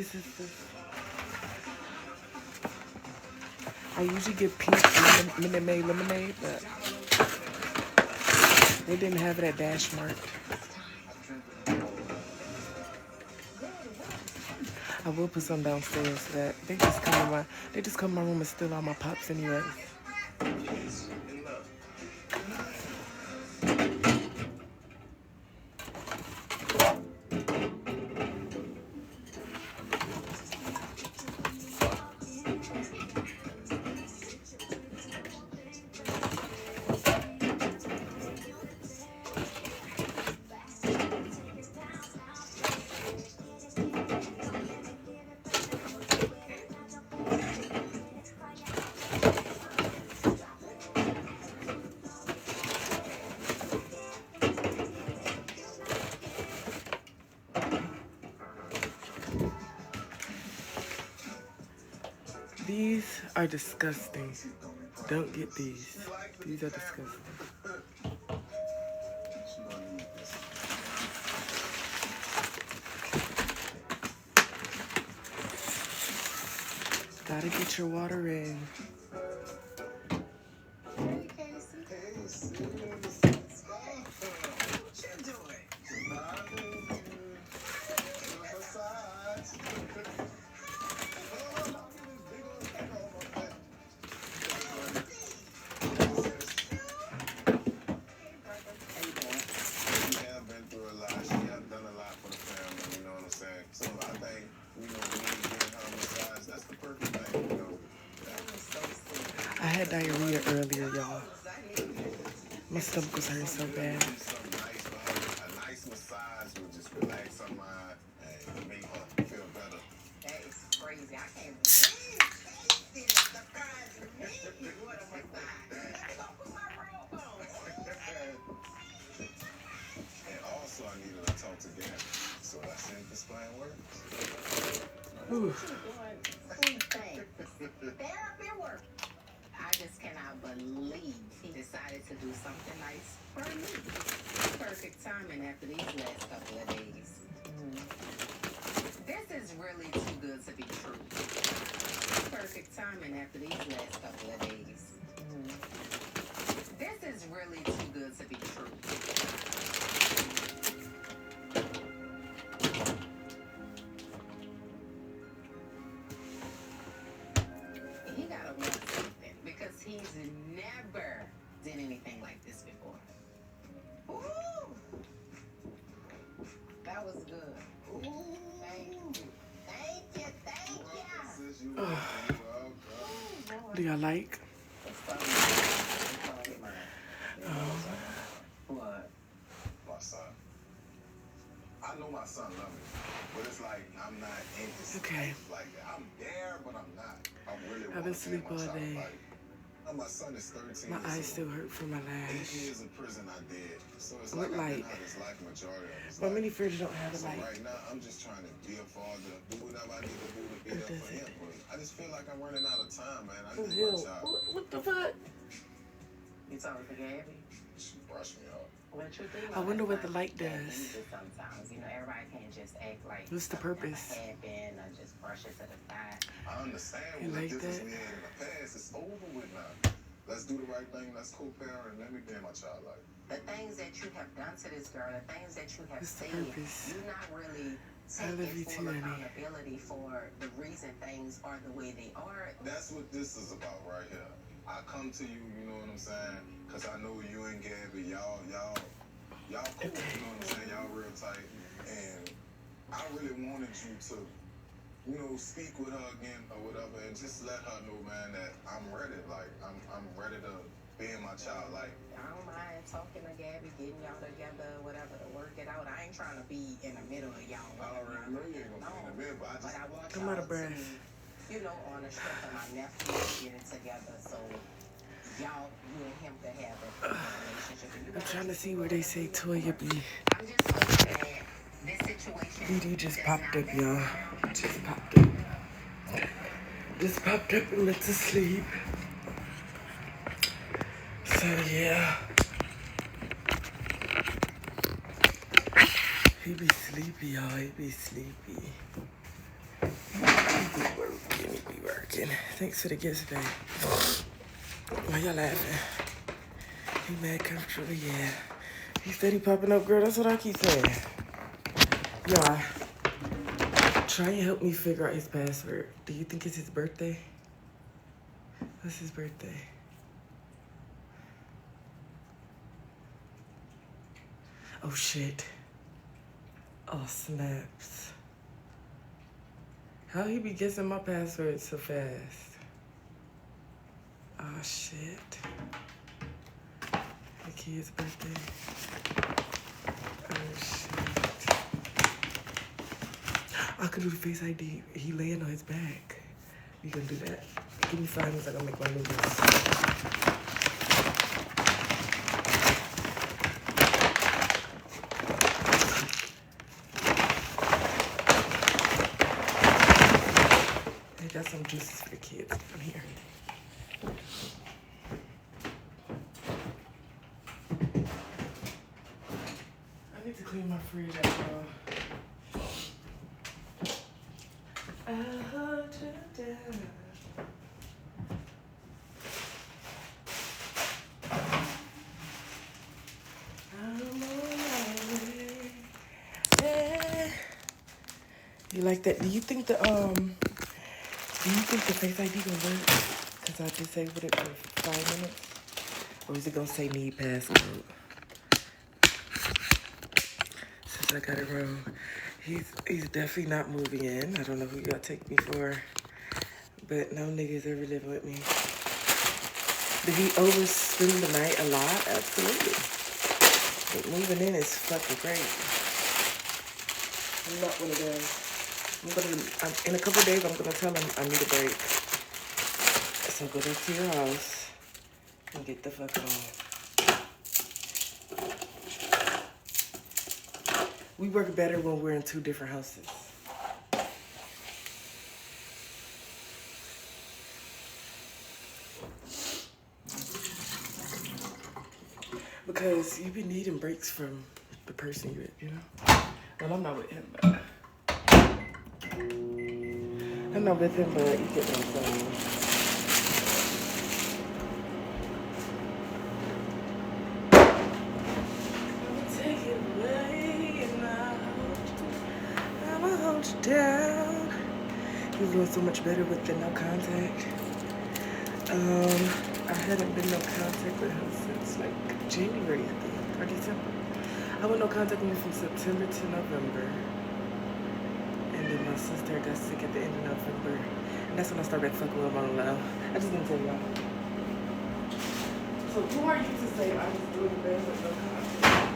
This is the... I usually get pink Minute Maid lemonade, but they didn't have it at Dash Mart. I will put some downstairs so that they just come in my room and steal all my pops anyway. These are disgusting. Don't get these. These are disgusting. Gotta get your water in. I had diarrhea earlier, y'all. My stomach was hurting so bad. A nice massage will just relax her mind and make her feel better. That is crazy. I can't believe this is surprising me. What a massage. Let me go put my robe on. And also, I needed to talk to Gabby. So I sent this plan works. What you doing? Sweet thing. Therapy work. I just cannot believe he decided to do something nice for me. Perfect timing after these last couple of days. This is really too good to be true. Perfect timing after these last couple of days. This is really too good to be true. He gotta want something because he's never did anything like this before. Ooh, that was good. Ooh, thank you, thank you. Do y'all like? What? My son. I know my son loves me, but it's like I'm not in his Okay. life like that. I'm there, but I'm not. I'm really I've been asleep all day. My son is 13. My eyes still hurt from my 8 lash. years in prison I did. So it's What like I've been light? out his life majority of his But life. many fridges don't have a So light. right now I'm just trying to be a father, do whatever I need to do to be there for him. But I just feel like I'm running out of time, man. I Oh, need hell. my child. What the fuck? You talking to Gabby? She brushed me off. What you think? I wonder what the light does. Sometimes, everybody can't just act like What's the purpose? happened or just brush it to the side. I understand You what like difference that? we had in the past. It's over with now. Let's do the right thing. Let's co-parent and let me be in my child life. The things that you have done to this girl, the things that you have What's the said, purpose? you're not really I love you taking too, full honey. accountability for the reason things are the way they are. That's what this is about right here. I come to you, you know what I'm saying? Because I know you and Gabby, y'all cool, you know what I'm saying? Y'all real tight. And I really wanted you to, speak with her again or whatever and just let her know, man, that I'm ready. Like, I'm ready to be in my child life. I don't mind talking to Gabby, getting y'all together, whatever, to work it out. I ain't trying to be in the middle of y'all. I already know you ain't going to be in the middle, but But I want I'm out y'all of breath. to, on the strength of my nephew getting together, so y'all, you and him could have a relationship. I'm trying to see where they say Toya be. I'm just hoping that this situation DD just does popped not up, y'all. Just popped up. Just popped up and went to sleep. So yeah. He be sleepy, y'all. He be sleepy. be working. Thanks for the gifts, babe. Why y'all laughing? He mad comfortable, yeah. He steady popping up, girl. That's what I keep saying. Y'all, try and help me figure out his password. Do you think it's his birthday? What's his birthday? Oh, shit. Oh, snaps. How he be guessing my password so fast? Oh, shit. The kid's birthday. Oh, shit. I could do the Face ID. He laying on his back. We gonna do that. Give me 5 minutes, I gotta make my noodles. I got some juices for the kids. I'm here. I need to clean my fridge out, y'all. I hold you down. I'm on my way. Yeah. You like that? Do you think the Face ID gonna work? Cause I disabled it for 5 minutes. Or is it gonna say need passcode? Since I got it wrong. He's definitely not moving in. I don't know who y'all take me for. But no niggas ever live with me. Did he overspend the night a lot? Absolutely. But moving in is fucking great. I'm not one of them. In a couple of days, I'm gonna tell him I need a break. So go back to your house and get the fuck on. We work better when we're in 2 different houses. Because you've been needing breaks from the person you're with, you know? Well, I'm not with him, but... I'm not with him, but you get what I'm saying. Take it away and I'ma hold you down. He's doing so much better with the no contact. I hadn't been no contact with him since like January, I think, or December. I went no contact with him from September to November. And then my sister got sick at the end of November. And that's when I started fucking with him on low. I just didn't tell y'all. So who are you to say I was doing better with no contact?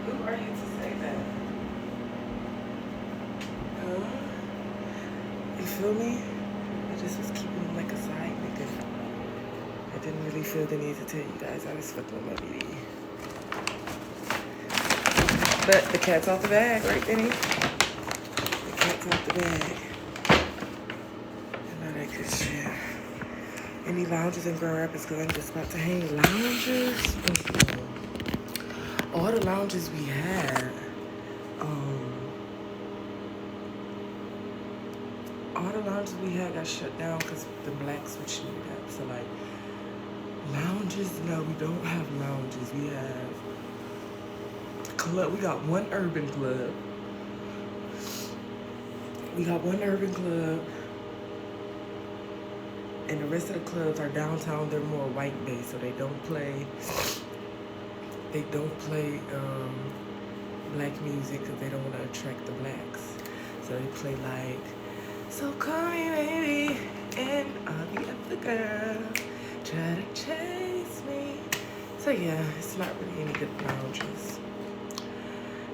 Who are you to say that? Huh? You feel me? I just was keeping him like a side nigga. I didn't really feel the need to tell you guys I was fucking with my baby. But the cat's off the bag, right, Benny? The cat's off the bag. And all that good shit. Any lounges in Grand Rapids? Because I'm just about to hang lounges. All the lounges we had, all the lounges we had got shut down because the blacks switched it up. So like, lounges, no, we don't have lounges. We have club. We got one urban club. And the rest of the clubs are downtown. They're more white-based, so they don't play black music because they don't want to attract the blacks. So they play like, so call me baby, and I'll be up the girl, try to chase me. So yeah, it's not really any good lounges.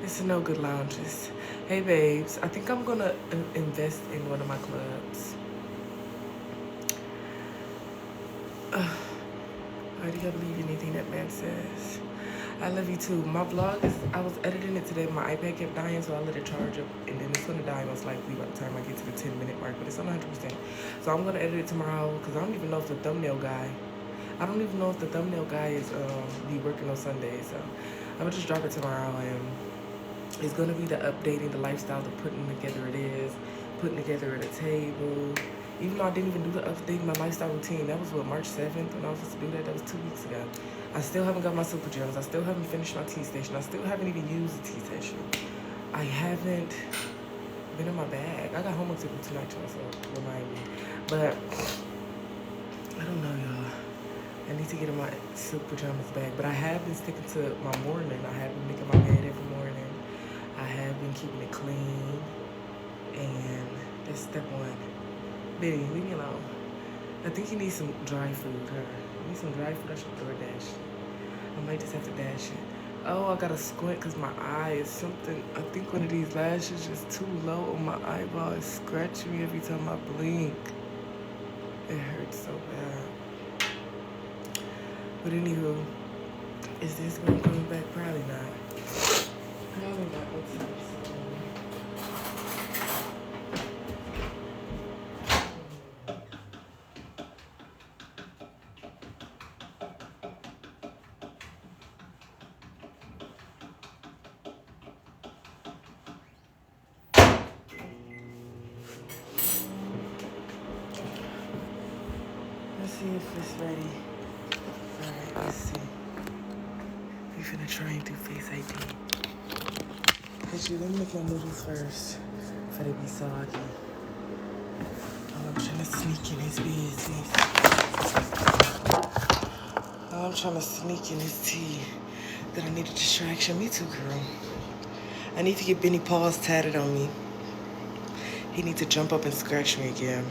It's no good lounges. Hey babes, I think I'm gonna invest in one of my clubs. Why do y'all believe anything that man says? I love you too. My vlog is, I was editing it today. My iPad kept dying, so I let it charge up. And then it's gonna die most likely by the time I get to the 10-minute mark, but it's on 100%. So I'm gonna edit it tomorrow, because I don't even know if the thumbnail guy is be working on Sundays. So I'm gonna just drop it tomorrow, and it's gonna be the updating the lifestyle, the putting together it is, putting together at a table. Even though I didn't even do the other thing, my lifestyle routine, that was what, March 7th when I was supposed to do that? That was 2 weeks ago. I still haven't got my super pajamas. I still haven't finished my tea station. I still haven't even used the tea station. I haven't been in my bag. I got homework to do tonight, y'all, so remind me. But I don't know, y'all. I need to get in my silk pajamas bag. But I have been sticking to my morning. I have been making my bed every morning. I have been keeping it clean. And that's step one. Benny, leave me alone. I think you need some dry food, huh? You need some dry food. I should DoorDash. I might just have to dash it. Oh, I gotta squint because my eye is something. I think one of these lashes is too low on my eyeball. It's scratching me every time I blink. It hurts so bad. But anywho, is this gonna come back? Probably not. Probably not. What's up? Let's see if it's ready. Alright, let's see. We finna try and do Face ID. Actually, let me make my noodles first before they be soggy. Oh, I'm trying to sneak in his business. Oh, I'm trying to sneak in his tea. That I need a distraction. Me too, girl. I need to get Benny paws tatted on me. He needs to jump up and scratch me again.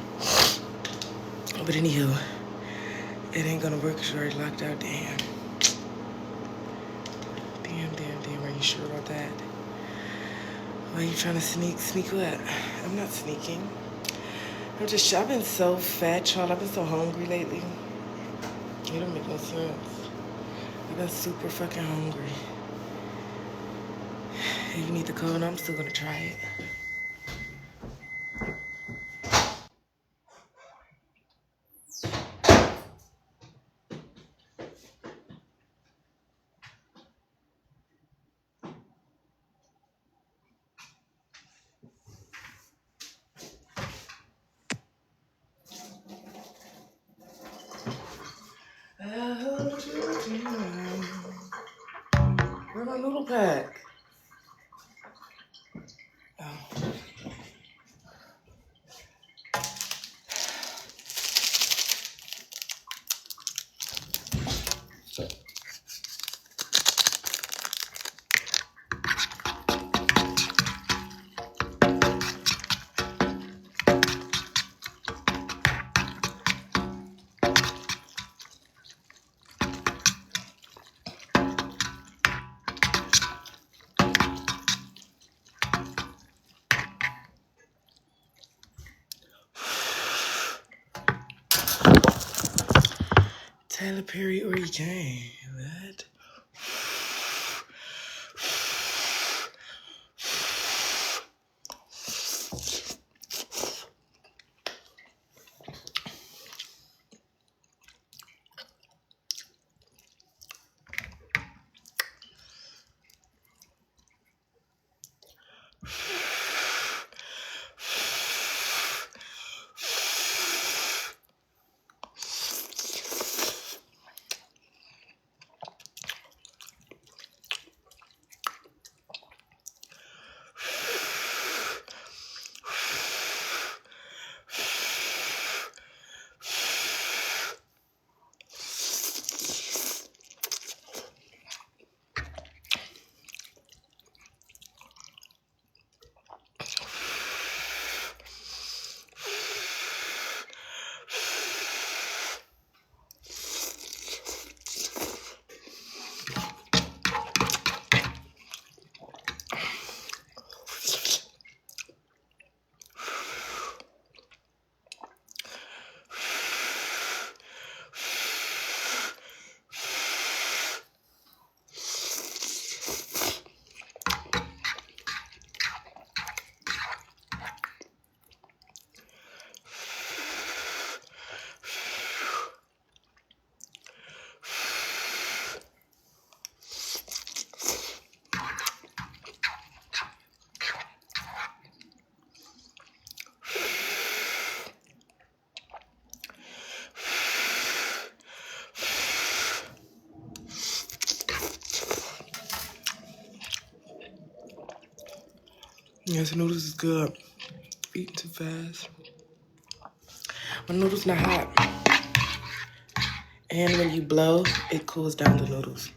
But anywho, it ain't gonna work because you're already locked out. Damn. Damn. Are you sure about that? Why are you trying to sneak? Sneak what? I'm not sneaking. I've been so fat, y'all. I've been so hungry lately. It don't make no sense. I've been super fucking hungry. If you need the code, I'm still gonna try it. Where's my noodle pack? Oh. Tyler Perry or EKane? What? Yes, noodles is good. Eating too fast. When noodles not hot. And when you blow, it cools down the noodles.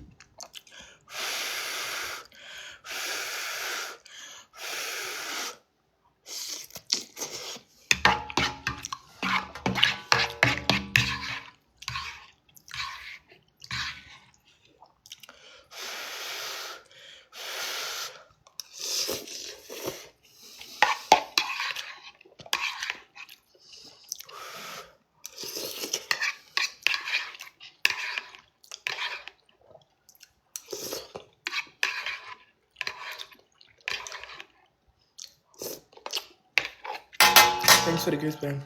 Thanks for the gift, man.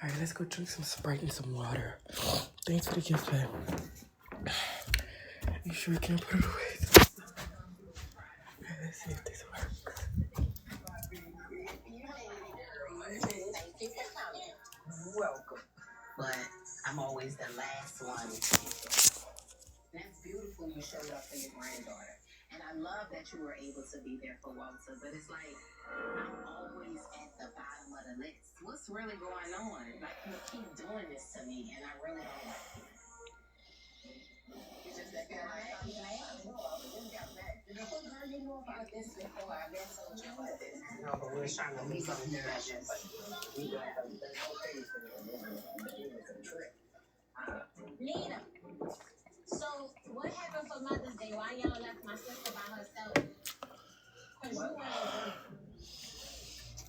All right, let's go drink some Sprite and some water. Thanks for the gift, man. You sure you can't put it away? All right, let's see if this works. Welcome. But I'm always the last one. That's beautiful you showed up for your granddaughter. And I love that you were able to be there for Walter. But it's like, I'm always at the bottom of the list. What's really going on? Like, you keep doing this to me, and I really don't like it. You just that feel like I'm mad? No, I just got mad. Girl, you know about this before. I've been so jealous. No, but we're trying to leave on here. We got a trip. Nina, so what happened for Mother's Day? Why y'all left my sister by herself? Because you weren't there.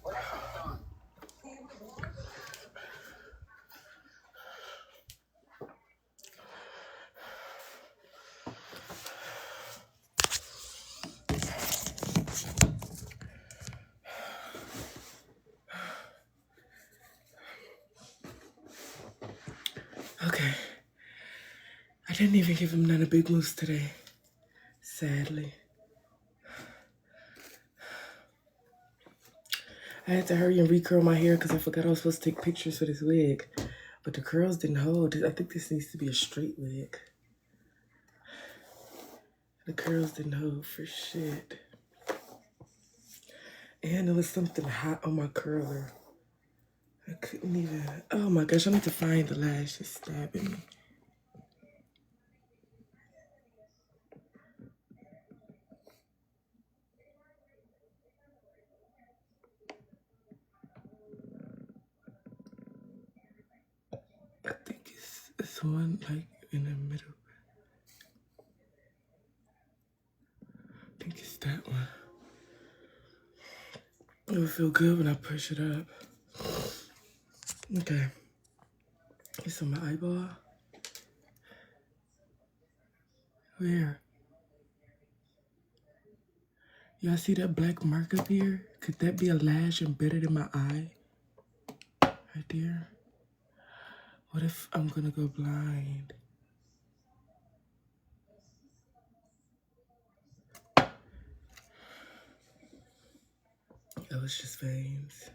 What happened? Okay. I didn't even give him none of Big Moose today. Sadly. I had to hurry and recurl my hair because I forgot I was supposed to take pictures for this wig. But the curls didn't hold. I think this needs to be a straight wig. The curls didn't hold for shit. And there was something hot on my curler. I couldn't even... Oh my gosh, I need to find the lash that's stabbing me. I think it's one like in the middle. I think it's that one. It will feel good when I push it up. Okay. It's on my eyeball. Where? Y'all see that black mark up here? Could that be a lash embedded in my eye? Right there. What if I'm gonna go blind? That was just veins.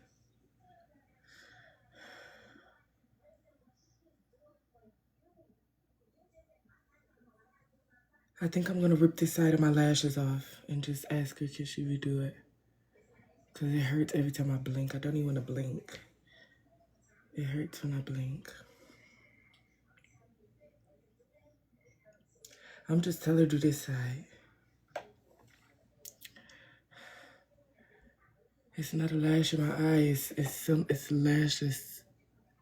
I think I'm gonna rip this side of my lashes off and just ask her can she redo it. Cause it hurts every time I blink. I don't even wanna blink. It hurts when I blink. I'm just telling her to do this side. It's not a lash in my eye. It's a lash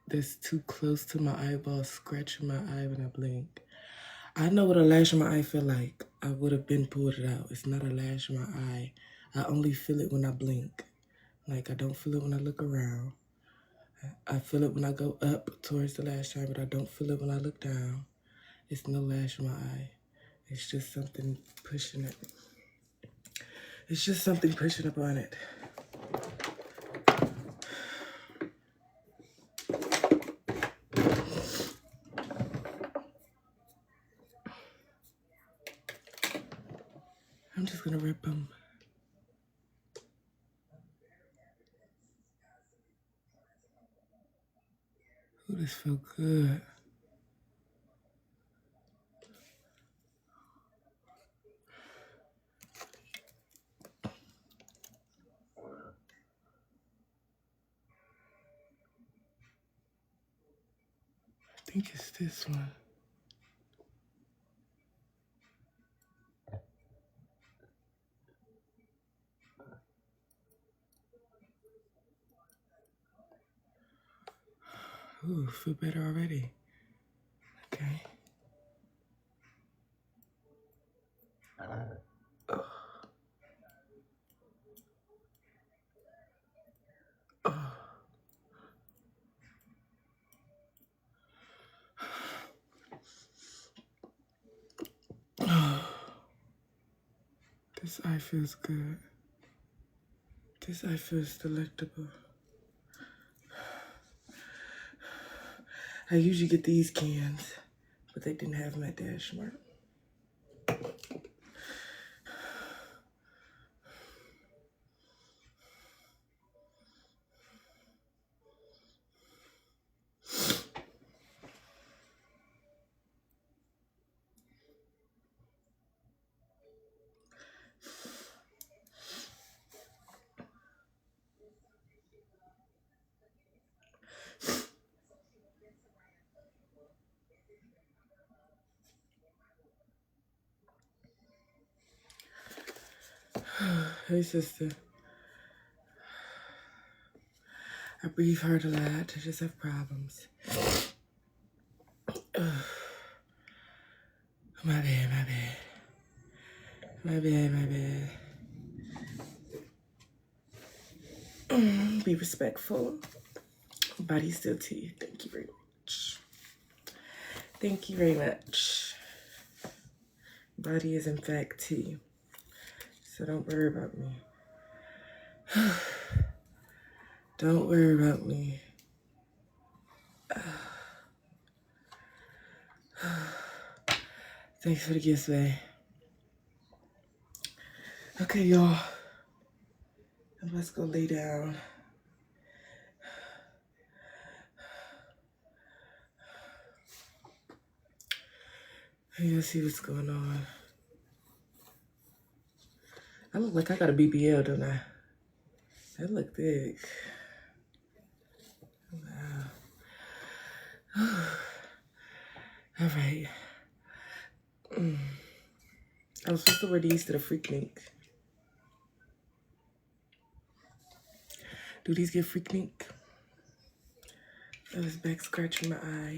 that's too close to my eyeball, scratching my eye when I blink. I know what a lash in my eye feel like. I would have been pulled it out. It's not a lash in my eye. I only feel it when I blink. Like I don't feel it when I look around. I feel it when I go up towards the lash line, but I don't feel it when I look down. It's no lash in my eye. It's just something pushing it. It's just something pushing up on it. I'm just gonna rip them. Ooh, this feel good. I think it's this one. Ooh, feel better already. Okay. This eye feels good. This eye feels delectable. I usually get these cans, but they didn't have them at Dash Mart. Hey, sister. I breathe hard a lot. I just have problems. My bad, my bad. My bad, my bad. Be respectful. Body still tea. Thank you very much. Thank you very much. Body is in fact tea. So don't worry about me. Don't worry about me. Thanks for the gifts, babe. Okay, y'all. Let's go lay down. You'll see what's going on. I look like I got a BBL, don't I? That look thick. Wow. All right. I was supposed to wear these to the Freak Link. Do these get Freak Link? I was back scratching my eye.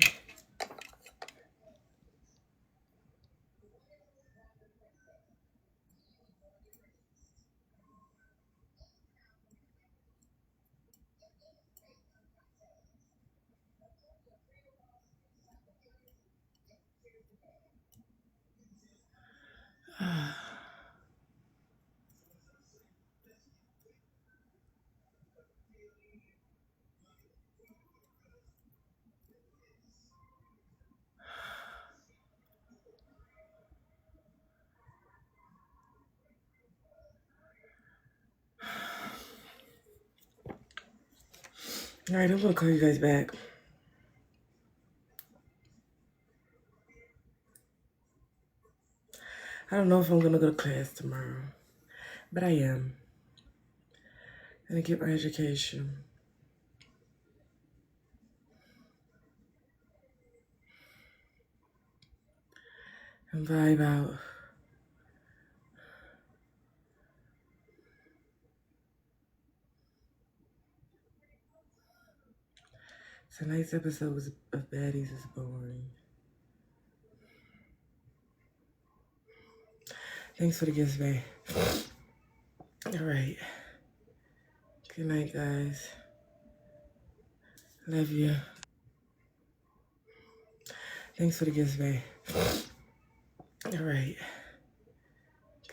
All right, I'm gonna call you guys back. I don't know if I'm gonna go to class tomorrow, but I am. I'm gonna get my education and vibe out. Tonight's episode of Baddies is boring. Thanks for the gifts, babe. All right. Good night, guys. Love you. Thanks for the gifts, babe. All right.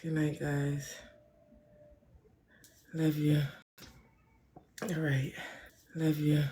Good night, guys. Love you. All right. Love you.